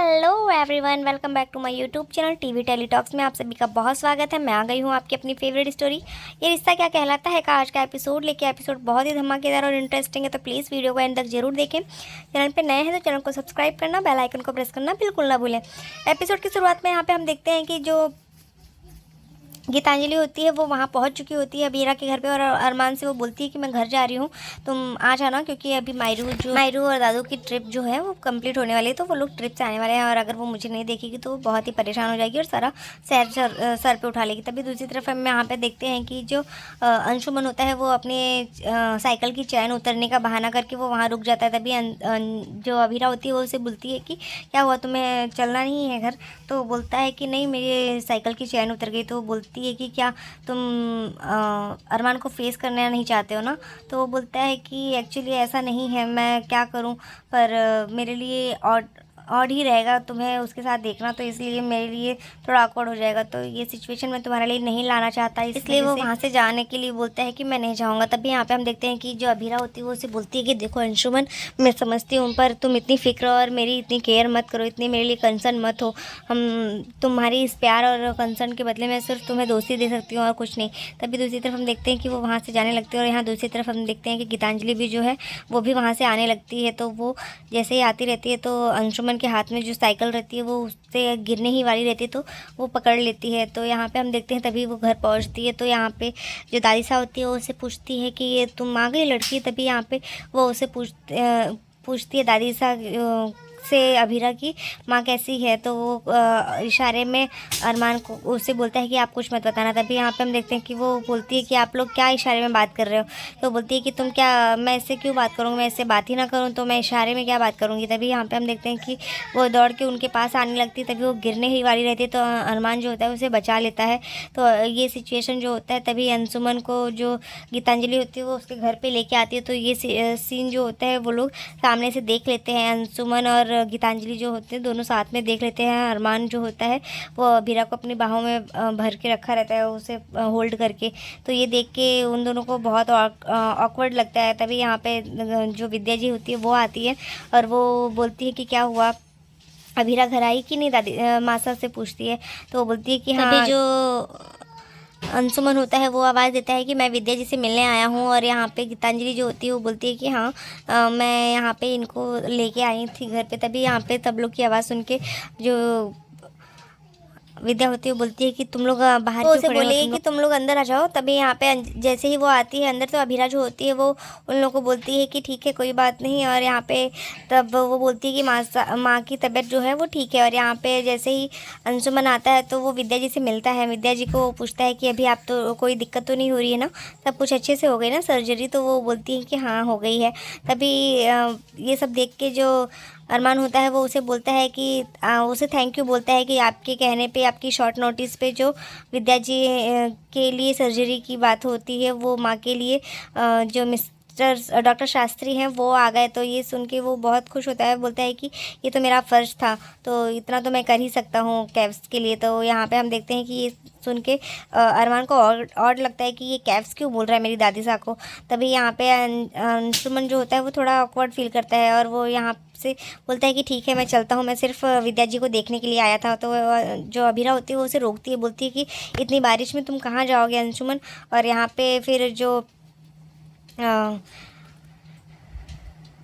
Hello everyone, welcome back to my YouTube channel TV Tele Talks में आप सभी का बहुत स्वागत है। मैं आ गई हूँ आपकी अपनी फेवरेट स्टोरी ये रिश्ता क्या कहलाता है का आज का एपिसोड लेके। एपिसोड बहुत ही धमाकेदार और इंटरेस्टिंग है, तो प्लीज़ वीडियो को एंड तक जरूर देखें। चैनल पे नए हैं तो चैनल को सब्सक्राइब करना, बेल आइकन को प्रेस करना बिल्कुल ना भूलें। एपिसोड की शुरुआत में यहाँ पे हम देखते हैं कि जो गीतांजलि होती है वो वहाँ पहुँच चुकी होती है अबीरा के घर पे, और अरमान से वो बोलती है कि मैं घर जा रही हूँ, तुम आ जाना, क्योंकि अभी मायरू और दादू की ट्रिप जो है वो कंप्लीट होने वाली है, तो वो लोग ट्रिप से आने वाले हैं, और अगर वो मुझे नहीं देखेगी तो वो बहुत ही परेशान हो जाएगी और सारा सर पे उठा लेगी। तभी दूसरी तरफ हम यहाँ पे देखते हैं कि जो अंशुमन होता है वो अपने साइकिल की चैन उतरने का बहाना करके वो वहाँ रुक जाता है। तभी जो अबीरा होती है वो उसे बोलती है कि क्या हुआ, तुम्हें चलना नहीं है घर? तो वो बोलता है कि नहीं, मेरी साइकिल की चैन उतर गई। तो वो बोलती है कि क्या तुम अरमान को फेस करना नहीं चाहते हो ना? तो वो बोलता है कि एक्चुअली ऐसा नहीं है, मैं क्या करूं, पर मेरे लिए ऑड ही रहेगा तुम्हें उसके साथ देखना, तो इसलिए मेरे लिए थोड़ा ऑकवर्ड हो जाएगा, तो ये सिचुएशन मैं तुम्हारे लिए नहीं लाना चाहता, इसलिए वो वहाँ से जाने के लिए बोलता है कि मैं नहीं जाऊँगा। तभी यहाँ पे हम देखते हैं कि जो अबीरा होती है वो उसे बोलती है कि देखो अंशुमन, मैं समझती हूँ, पर तुम इतनी फिक्र और मेरी इतनी केयर मत करो, इतनी मेरे लिए कंसर्न मत हो। हम तुम्हारी इस प्यार और कंसर्न के बदले में सिर्फ तुम्हें दोस्ती दे सकती हूँ और कुछ नहीं। तभी दूसरी तरफ हम देखते हैं कि वो वहाँ से जाने लगती है, और यहाँ दूसरी तरफ हम देखते हैं कि गीतांजलि भी जो है वो भी वहाँ से आने लगती है। तो वो जैसे ही आती रहती है तो अंशुमन के हाथ में जो साइकिल रहती है वो उससे गिरने ही वाली रहती है, तो वो पकड़ लेती है। तो यहाँ पे हम देखते हैं तभी वो घर पहुँचती है, तो यहाँ पे जो दादी साहब होती है वो उससे पूछती है कि ये तुम आ गई लड़की। तभी यहाँ पे वो उसे पूछती है दादी साहब से अबीरा की माँ कैसी है। तो वो इशारे में अरमान को उससे बोलता है कि आप कुछ मत बताना। तभी यहाँ पे हम देखते हैं कि वो बोलती है कि आप लोग क्या इशारे में बात कर रहे हो? तो बोलती है कि तुम क्या, मैं इससे क्यों बात करूँगी, मैं इससे बात ही ना करूँ तो मैं इशारे में क्या बात करूँगी। तभी यहाँ पे हम देखते हैं कि वो दौड़ के उनके पास आने लगती है, तभी वो गिरने ही वाली रहती है, तो अरमान जो होता है उसे बचा लेता है। तो ये सिचुएशन जो होता है, तभी अंशुमन को जो गीतांजलि होती है वो उसके घर पर लेके आती है। तो ये सीन जो होता है वो लोग सामने से देख लेते हैं, अंशुमन और गीतांजलि जो होते हैं दोनों साथ में देख लेते हैं। अरमान जो होता है वो अबीरा को अपनी बाहों में भर के रखा रहता है, उसे होल्ड करके। तो ये देख के उन दोनों को बहुत ऑकवर्ड लगता है। तभी यहाँ पे जो विद्या जी होती है वो आती है और वो बोलती है कि क्या हुआ, अबीरा घर आई कि नहीं? दादी मासा से पूछती है। तो वो बोलती है कि हाँ। तभी जो अंशुमन होता है वो आवाज़ देता है कि मैं विद्या जी से मिलने आया हूँ, और यहाँ पे गीतांजलि जो होती है वो बोलती है कि हाँ मैं यहाँ पे इनको लेके आई थी घर पे। तभी यहाँ पे सब लोग की आवाज़ सुन के जो विद्या होती है वो बोलती है कि तुम लोग बाहर क्यों खड़े हो, बोलेगी कि तुम लोग अंदर आ जाओ। तभी यहाँ पे जैसे ही वो आती है अंदर, तो अबीरा जो होती है वो उन लोगों को बोलती है कि ठीक है कोई बात नहीं, और यहाँ पे तब वो बोलती है कि माँ की तबीयत जो है वो ठीक है। और यहाँ पे जैसे ही अंशुमन आता है तो वो विद्या जी से मिलता है, विद्या जी को पूछता है कि अभी आप तो कोई दिक्कत तो नहीं हो रही है ना, सब कुछ अच्छे से हो गई ना सर्जरी? तो वो बोलती है कि हाँ हो गई है। तभी ये सब देख के जो अरमान होता है वो उसे बोलता है कि उसे थैंक यू बोलता है कि आपके कहने पे, आपकी शॉर्ट नोटिस पे जो विद्या जी के लिए सर्जरी की बात होती है वो माँ के लिए जो डॉक्टर शास्त्री हैं वो आ गए। तो ये सुन के वो बहुत खुश होता है, बोलता है कि ये तो मेरा फ़र्ज़ था, तो इतना तो मैं कर ही सकता हूँ कैब्स के लिए। तो यहाँ पे हम देखते हैं कि ये सुन के अरमान को और लगता है कि ये कैब्स क्यों बोल रहा है मेरी दादी साहब को। तभी यहाँ पे अंशुमन जो होता है वो थोड़ा ऑकवर्ड फील करता है, और वो यहाँ से बोलता है कि ठीक है मैं चलता हूँ, मैं सिर्फ विद्या जी को देखने के लिए आया था। तो जो अबीरा होती है वो उसे रोकती है, बोलती है कि इतनी बारिश में तुम कहाँ जाओगे अंशुमन? और यहाँ पे फिर जो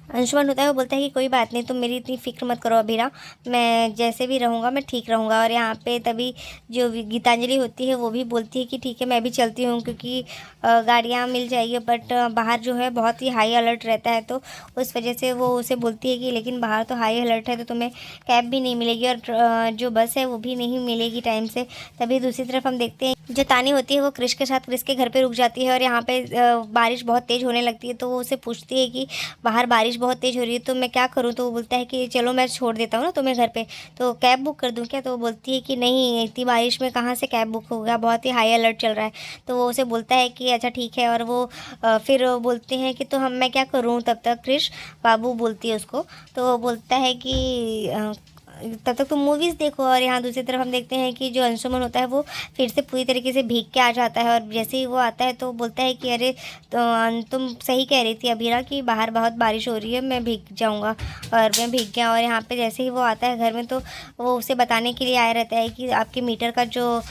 अंशुमन होता है वो बोलता है कि कोई बात नहीं, तुम मेरी इतनी फ़िक्र मत करो अबीरा, मैं जैसे भी रहूँगा मैं ठीक रहूँगा। और यहाँ पे तभी जो गीतांजलि होती है वो भी बोलती है कि ठीक है मैं भी चलती हूँ, क्योंकि गाड़ियाँ मिल जाएगी, बट बाहर जो है बहुत ही हाई अलर्ट रहता है, तो उस वजह से वो उसे बोलती है कि लेकिन बाहर तो हाई अलर्ट है तो तुम्हें कैब भी नहीं मिलेगी, और जो बस है वो भी नहीं मिलेगी टाइम से। तभी दूसरी तरफ हम देखते हैं जो तानी होती है वो क्रिश के साथ क्रिश के घर पे रुक जाती है, और यहाँ पे बारिश बहुत तेज़ होने लगती है। तो वो उसे पूछती है कि बाहर बारिश बहुत तेज़ हो रही है तो मैं क्या करूँ? तो वो बोलता है कि चलो मैं छोड़ देता हूँ ना तुम्हें घर पे, तो कैब बुक कर दूँ क्या? तो वो बोलती है कि नहीं, इतनी बारिश में कहाँ से कैब बुक होगा, बहुत ही हाई अलर्ट चल रहा है। तो वो उसे बोलता है कि अच्छा ठीक है, और वो फिर बोलते हैं कि तो हम मैं क्या करूँ तब तक? क्रिश बाबू बोलती है उसको। तो वो बोलता है कि तब तक तुम मूवीज़ देखो। और यहाँ दूसरी तरफ हम देखते हैं कि जो अंशुमन होता है वो फिर से पूरी तरीके से भीग के आ जाता है, और जैसे ही वो आता है तो बोलता है कि अरे तो तुम सही कह रही थी अभीरा कि बाहर बहुत बारिश हो रही है, मैं भीग जाऊँगा। और मैं भीग गया। और यहाँ पे जैसे ही वो आता है घर में तो वो उसे बताने के लिए आया रहता है कि आपके मीटर का जो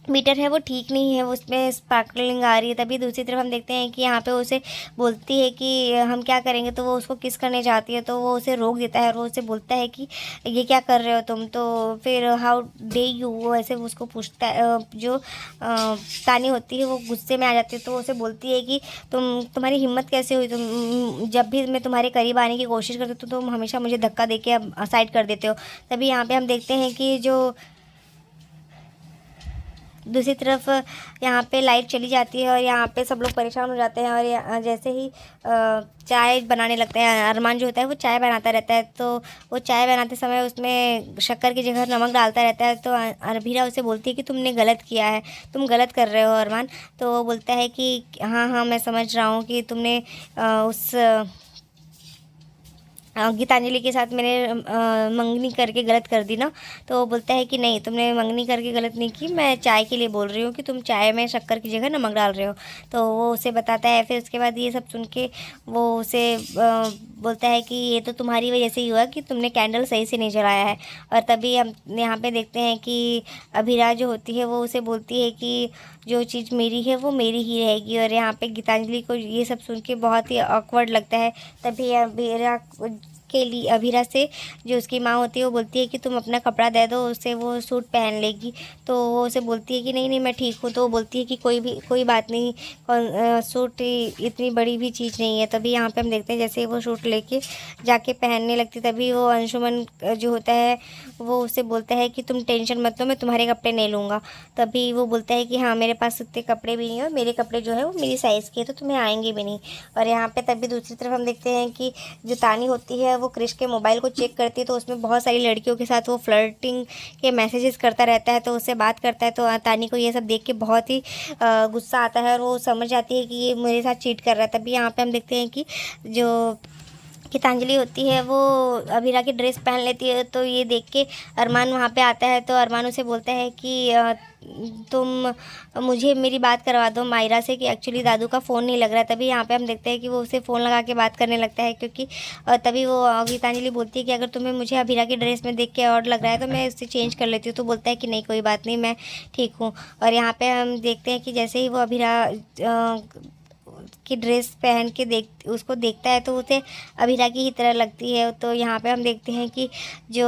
मीटर है वो ठीक नहीं है, उसमें स्पार्कलिंग आ रही है। तभी दूसरी तरफ हम देखते हैं कि यहाँ पे उसे बोलती है कि हम क्या करेंगे, तो वो उसको किस करने जाती है, तो वो उसे रोक देता है और वो उसे बोलता है कि ये क्या कर रहे हो तुम। तो फिर हाउ डे यू, वो ऐसे उसको पूछता है। जो तानी होती है वो गुस्से में आ जाती है, तो वो उसे बोलती है कि तुम्हारी हिम्मत कैसे हुई, तुम जब भी मैं तुम्हारे करीब आने की कोशिश करती हूँ तो तुम हमेशा मुझे धक्का दे के साइड कर देते हो। तभी यहाँ पर हम देखते हैं कि जो दूसरी तरफ यहाँ पे लाइट चली जाती है और यहाँ पे सब लोग परेशान हो जाते हैं। और जैसे ही चाय बनाने लगते हैं, अरमान जो होता है वो चाय बनाता रहता है, तो वो चाय बनाते समय उसमें शक्कर की जगह नमक डालता रहता है। तो अरबीरा उसे बोलती है कि तुमने गलत किया है, तुम गलत कर रहे हो अरमान। तो वो बोलता है कि हाँ हाँ मैं समझ रहा हूँ कि तुमने उस गीतांजलि के साथ मैंने मंगनी करके गलत कर दी ना। तो वो बोलता है कि नहीं, तुमने मंगनी करके गलत नहीं की, मैं चाय के लिए बोल रही हूँ कि तुम चाय में शक्कर की जगह नमक डाल रहे हो। तो वो उसे बताता है। फिर उसके बाद ये सब सुन के वो उसे बोलता है कि ये तो तुम्हारी वजह से ही हुआ कि तुमने कैंडल सही से नहीं जलाया है। और तभी हम यहाँ पे देखते हैं कि अभिरा जो होती है वो उसे बोलती है कि जो चीज़ मेरी है वो मेरी ही रहेगी। और यहाँ पे गीतांजलि को ये सब सुन के बहुत ही ऑकवर्ड लगता है। तभी अभीरा से जो उसकी माँ होती है वो बोलती है कि तुम अपना कपड़ा दे दो उसे, वो सूट पहन लेगी। तो वो उसे बोलती है कि नहीं नहीं मैं ठीक हूँ। तो वो बोलती है कि कोई बात नहीं, सूट इतनी बड़ी भी चीज़ नहीं है। तभी यहाँ पे हम देखते हैं जैसे वो सूट लेके जाके पहनने लगती, तभी वो अंशुमन जो होता है वो उसे बोलता है कि तुम टेंशन मत लो, मैं तुम्हारे कपड़े नहीं लूँगा। तभी वो बोलता है कि हाँ मेरे पास उतने कपड़े भी नहीं है, और मेरे कपड़े जो है वो मेरी साइज़ के, तो तुम्हें आएंगे भी नहीं। और यहाँ पे तभी दूसरी तरफ हम देखते हैं कि जो तानी होती है वो क्रिश के मोबाइल को चेक करती है, तो उसमें बहुत सारी लड़कियों के साथ वो फ्लर्टिंग के मैसेजेस करता रहता है, तो उससे बात करता है। तो तानी को ये सब देख के बहुत ही गुस्सा आता है और वो समझ जाती है कि ये मेरे साथ चीट कर रहा है। तभी यहाँ पे हम देखते हैं कि जो गीतांजलि होती है वो अभीरा की ड्रेस पहन लेती है, तो ये देख के अरमान वहाँ पे आता है। तो अरमान उसे बोलता है कि तुम मुझे मेरी बात करवा दो मायरा से कि एक्चुअली दादू का फ़ोन नहीं लग रहा है। तभी यहाँ पे हम देखते हैं कि वो उसे फ़ोन लगा के बात करने लगता है, क्योंकि तभी वो गीतांजलि बोलती है कि अगर तुम्हें मुझे अभीरा की ड्रेस में देख के और लग रहा है तो मैं इससे चेंज कर लेती हूँ। तो बोलता है कि नहीं कोई बात नहीं, मैं ठीक हूँ। और यहाँ पे हम देखते हैं कि जैसे ही वो अभीरा की ड्रेस पहन के उसको देखता है तो उसे अभीरा की ही तरह लगती है। तो यहाँ पे हम देखते हैं कि जो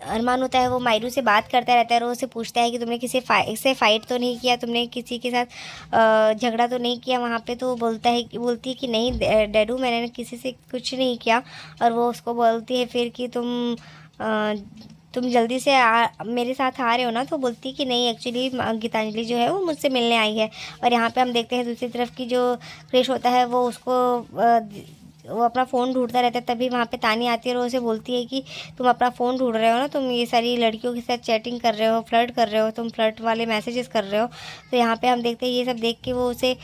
अरमान होता है वो मायरू से बात करता रहता है और उससे पूछता है कि तुमने किसी से फाइट तो नहीं किया, तुमने किसी के साथ झगड़ा तो नहीं किया वहाँ पे। तो बोलती है कि नहीं डैडू मैंने किसी से कुछ नहीं किया। और वो उसको बोलती है फिर कि तुम जल्दी से मेरे साथ आ रहे हो ना। तो बोलती है कि नहीं एक्चुअली गीतांजलि जो है वो मुझसे मिलने आई है। और यहाँ पे हम देखते हैं दूसरी तरफ की जो क्रिश होता है वो वो अपना फ़ोन ढूंढता रहता है। तभी वहाँ पे तानी आती है और वो उसे बोलती है कि तुम अपना फ़ोन ढूंढ रहे हो ना, तुम ये सारी लड़कियों के साथ चैटिंग कर रहे हो, फ्लर्ट कर रहे हो, तुम फ्लर्ट वाले मैसेजेस कर रहे हो। तो यहाँ पे हम देखते हैं ये सब देख के वो उसे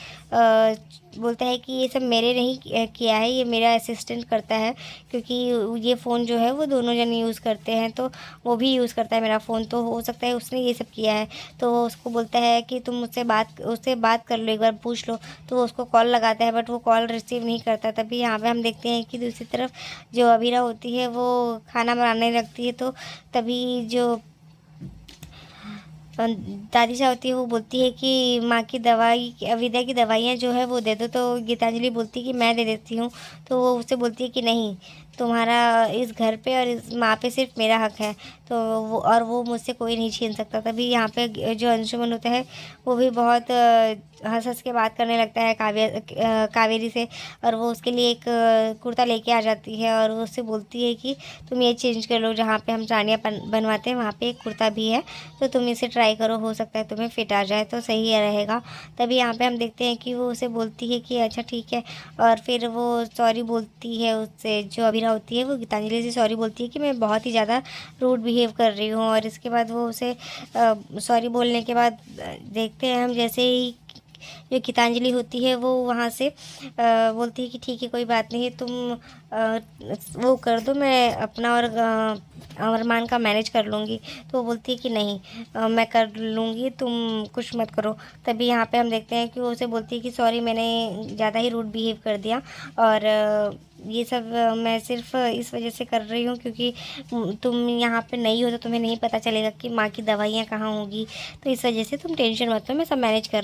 बोलता है कि ये सब मेरे नहीं किया है, ये मेरा असिस्टेंट करता है, क्योंकि ये फ़ोन जो है वो दोनों जन यूज़ करते हैं, तो वो भी यूज़ करता है मेरा फ़ोन, तो हो सकता है उसने ये सब किया है। तो वो उसको बोलता है कि तुम उससे बात कर लो, एक बार पूछ लो। तो वो उसको कॉल लगाता है बट वो कॉल रिसीव नहीं करता। तभी यहाँ पे हम देखते हैं कि दूसरी तरफ जो अबीरा होती है वो खाना बनाने लगती है। तो तभी जो दादी सा होती है वो बोलती है कि माँ की दवाई विद्या की दवाइयाँ जो है वो दे दो। तो गीतांजलि बोलती है कि मैं दे देती हूँ। तो वो उससे बोलती है कि नहीं, तुम्हारा इस घर पे और इस माँ पे सिर्फ मेरा हक है, तो वो मुझसे कोई नहीं छीन सकता। तभी यहाँ पे जो अंशुमन होता है वो भी बहुत हंस हंस के बात करने लगता है कावेरी से, और वो उसके लिए एक कुर्ता लेके आ जाती है और वो उससे बोलती है कि तुम ये चेंज कर लो, जहाँ पे हम साड़ियाँ बनवाते हैं वहाँ पे एक कुर्ता भी है, तो तुम इसे ट्राई करो, हो सकता है तुम्हें फिट आ जाए तो सही रहेगा। तभी यहाँ पे हम देखते हैं कि वो उसे बोलती है कि अच्छा ठीक है, और फिर वो सॉरी बोलती है उससे। जो अबीरा होती है वो गीतांजलि से सॉरी बोलती है कि मैं बहुत ही ज़्यादा रूड बिहेव कर रही हूँ। और इसके बाद वो उसे सॉरी बोलने के बाद देखते हैं हम जैसे ही जो गीतांजलि होती है वो वहाँ से बोलती है कि ठीक है कोई बात नहीं, तुम वो कर दो, मैं अपना और अरमान का मैनेज कर लूँगी। तो वो बोलती है कि नहीं, मैं कर लूँगी, तुम कुछ मत करो। तभी यहाँ पे हम देखते हैं कि वो उसे बोलती है कि सॉरी, मैंने ज़्यादा ही रूड बिहेव कर दिया, और ये सब मैं सिर्फ इस वजह से कर रही हूँ क्योंकि तुम यहाँ पे नहीं हो तो तुम्हें नहीं पता चलेगा कि माँ की दवाइयाँ कहाँ होंगी, तो इस वजह से तुम टेंशन मत लो, मैं सब मैनेज कर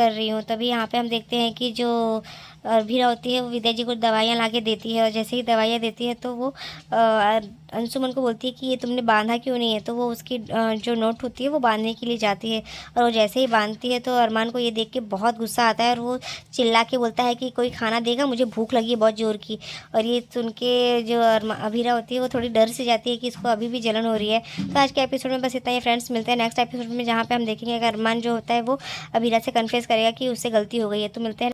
रही हूँ। तभी यहाँ पे हम देखते हैं कि जो भीरा होती है वो विद्या जी को दवाइयाँ ला के देती है, और जैसे ही दवाइयाँ देती है तो वो अंशुमन को बोलती है कि ये तुमने बांधा क्यों नहीं है। तो वो उसकी जो नोट होती है वो बांधने के लिए जाती है, और वो जैसे ही बांधती है तो अरमान को ये देख के बहुत गुस्सा आता है, और वो चिल्ला के बोलता है कि कोई खाना देगा, मुझे भूख लगी है बहुत ज़ोर की। और ये सुन के जो अभीरा होती है वो थोड़ी डर से जाती है कि इसको अभी भी जलन हो रही है। तो आज के एपिसोड में बस इतना ही फ्रेंड्स, मिलते हैं नेक्स्ट एपिसोड में, जहाँ पे हम देखेंगे कि अरमान जो होता है वो अभीरा से कन्फेस करेगा कि उससे गलती हो गई है। तो मिलते हैं।